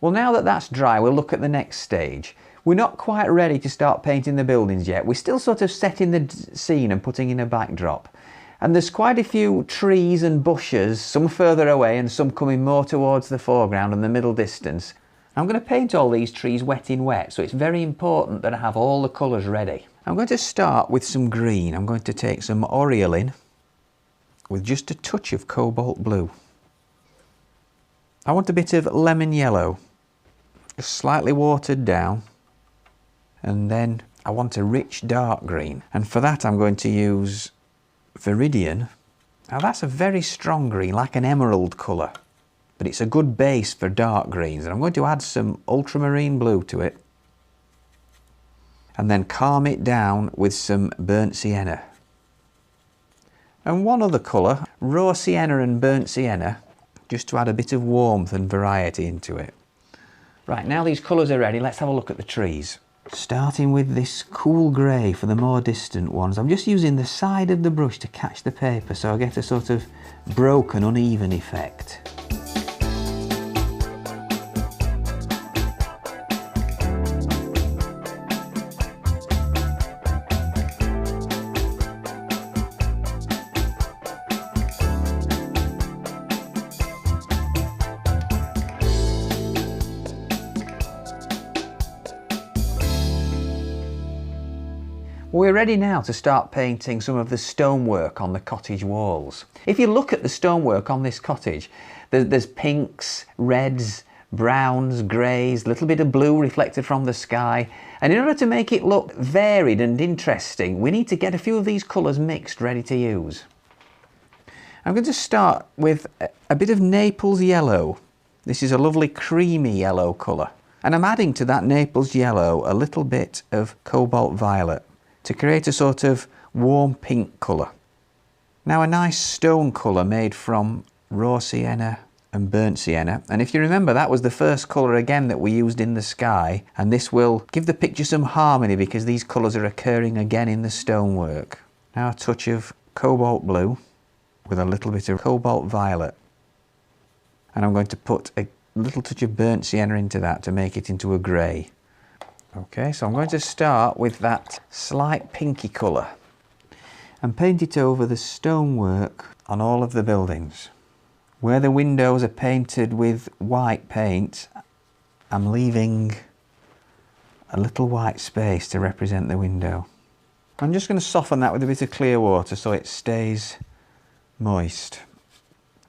Well, now that that's dry, we'll look at the next stage. We're not quite ready to start painting the buildings yet. We're still sort of setting the scene and putting in a backdrop. And there's quite a few trees and bushes, some further away and some coming more towards the foreground and the middle distance. I'm going to paint all these trees wet in wet, so it's very important that I have all the colours ready. I'm going to start with some green. I'm going to take some Aureolin with just a touch of cobalt blue. I want a bit of lemon yellow, just slightly watered down, and then I want a rich dark green, and for that I'm going to use Viridian. Now that's a very strong green, like an emerald colour, but it's a good base for dark greens, and I'm going to add some ultramarine blue to it and then calm it down with some burnt sienna. And one other colour, raw sienna and burnt sienna, just to add a bit of warmth and variety into it. Right, now these colours are ready, let's have a look at the trees. Starting with this cool grey for the more distant ones. I'm just using the side of the brush to catch the paper so I get a sort of broken, uneven effect. We're ready now to start painting some of the stonework on the cottage walls. If you look at the stonework on this cottage, there's pinks, reds, browns, greys, a little bit of blue reflected from the sky. And in order to make it look varied and interesting, we need to get a few of these colours mixed, ready to use. I'm going to start with a bit of Naples yellow. This is a lovely creamy yellow colour. And I'm adding to that Naples yellow a little bit of cobalt violet to create a sort of warm pink colour. Now a nice stone colour made from raw sienna and burnt sienna, and if you remember that was the first colour again that we used in the sky, and this will give the picture some harmony because these colours are occurring again in the stonework. Now a touch of cobalt blue with a little bit of cobalt violet, and I'm going to put a little touch of burnt sienna into that to make it into a grey. Okay, so I'm going to start with that slight pinky colour and paint it over the stonework on all of the buildings. Where the windows are painted with white paint, I'm leaving a little white space to represent the window. I'm just going to soften that with a bit of clear water so it stays moist.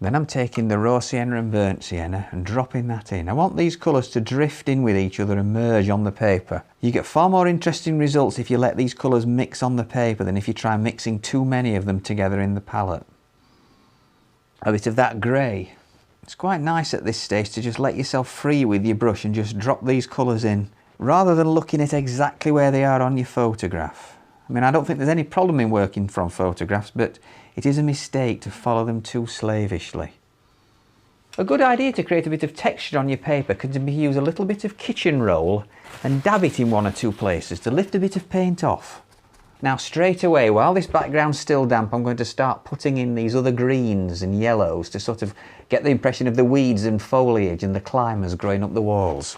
Then I'm taking the raw sienna and burnt sienna and dropping that in. I want these colours to drift in with each other and merge on the paper. You get far more interesting results if you let these colours mix on the paper than if you try mixing too many of them together in the palette. A bit of that grey. It's quite nice at this stage to just let yourself free with your brush and just drop these colours in rather than looking at exactly where they are on your photograph. I mean, I don't think there's any problem in working from photographs, but it is a mistake to follow them too slavishly. A good idea to create a bit of texture on your paper could be use a little bit of kitchen roll and dab it in one or two places to lift a bit of paint off. Now straight away, while this background's still damp, I'm going to start putting in these other greens and yellows to sort of get the impression of the weeds and foliage and the climbers growing up the walls.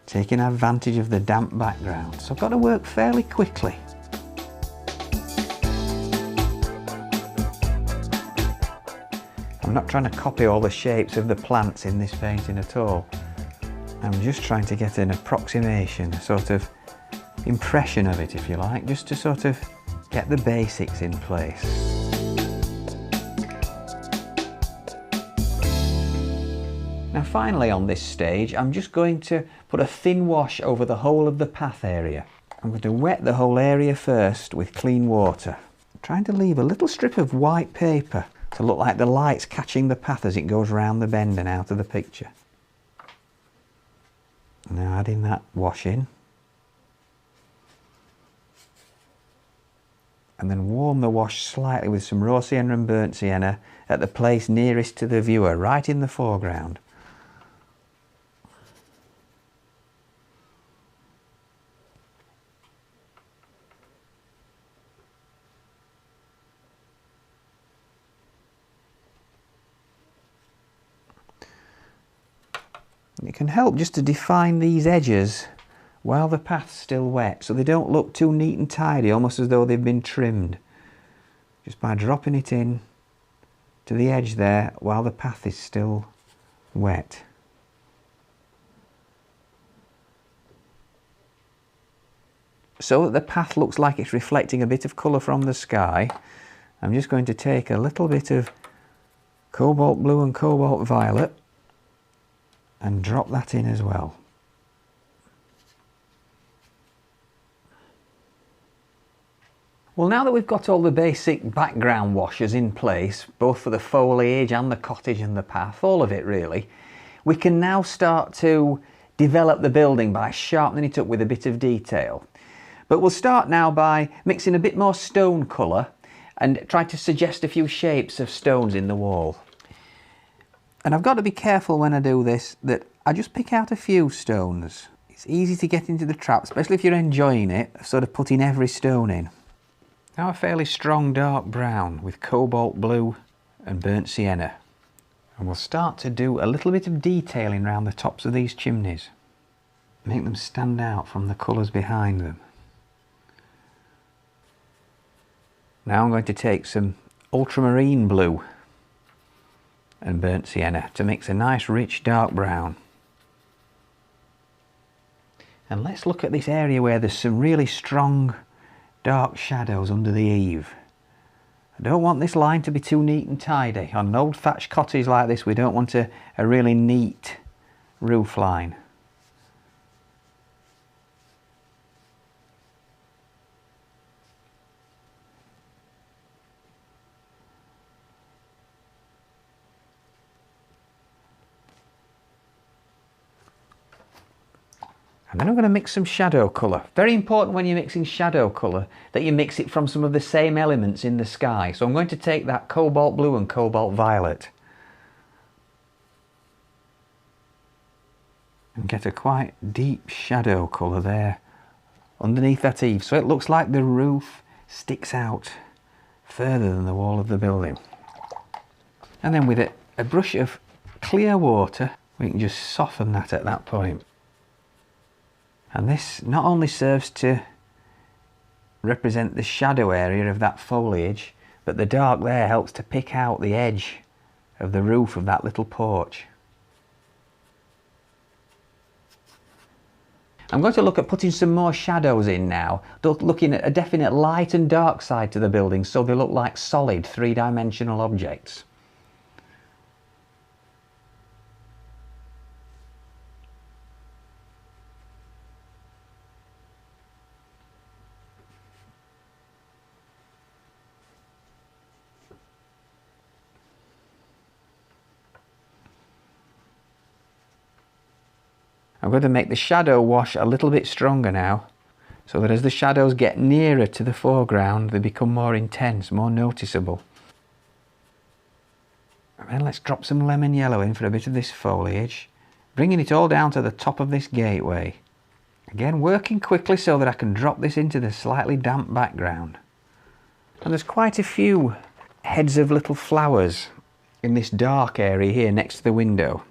Taking advantage of the damp background, so I've got to work fairly quickly. I'm not trying to copy all the shapes of the plants in this painting at all. I'm just trying to get an approximation, a sort of impression of it, if you like, just to sort of get the basics in place. Now finally on this stage, I'm just going to put a thin wash over the whole of the path area. I'm going to wet the whole area first with clean water. I'm trying to leave a little strip of white paper to look like the light's catching the path as it goes round the bend and out of the picture. Now adding that wash in. And then warm the wash slightly with some raw sienna and burnt sienna at the place nearest to the viewer, right in the foreground. And it can help just to define these edges while the path's still wet, so they don't look too neat and tidy, almost as though they've been trimmed. Just by dropping it in to the edge there while the path is still wet. So that the path looks like it's reflecting a bit of colour from the sky, I'm just going to take a little bit of cobalt blue and cobalt violet and drop that in as well. Well, now that we've got all the basic background washes in place, both for the foliage and the cottage and the path, all of it really, we can now start to develop the building by sharpening it up with a bit of detail. But we'll start now by mixing a bit more stone colour and try to suggest a few shapes of stones in the wall. And I've got to be careful when I do this that I just pick out a few stones. It's easy to get into the trap, especially if you're enjoying it, sort of putting every stone in. Now a fairly strong dark brown with cobalt blue and burnt sienna. And we'll start to do a little bit of detailing around the tops of these chimneys. Make them stand out from the colours behind them. Now I'm going to take some ultramarine blue and burnt sienna to mix a nice rich dark brown. And let's look at this area where there's some really strong dark shadows under the eave. I don't want this line to be too neat and tidy. On an old thatched cottage like this, we don't want a really neat roof line. And then I'm going to mix some shadow colour. Very important when you're mixing shadow colour that you mix it from some of the same elements in the sky. So I'm going to take that cobalt blue and cobalt violet and get a quite deep shadow colour there underneath that eave, so it looks like the roof sticks out further than the wall of the building. And then with a brush of clear water, we can just soften that at that point. And this not only serves to represent the shadow area of that foliage, but the dark there helps to pick out the edge of the roof of that little porch. I'm going to look at putting some more shadows in now, looking at a definite light and dark side to the building so they look like solid three-dimensional objects. I'm going to make the shadow wash a little bit stronger now, so that as the shadows get nearer to the foreground, they become more intense, more noticeable. And then let's drop some lemon yellow in for a bit of this foliage, bringing it all down to the top of this gateway. Again, working quickly so that I can drop this into the slightly damp background. And there's quite a few heads of little flowers in this dark area here next to the window.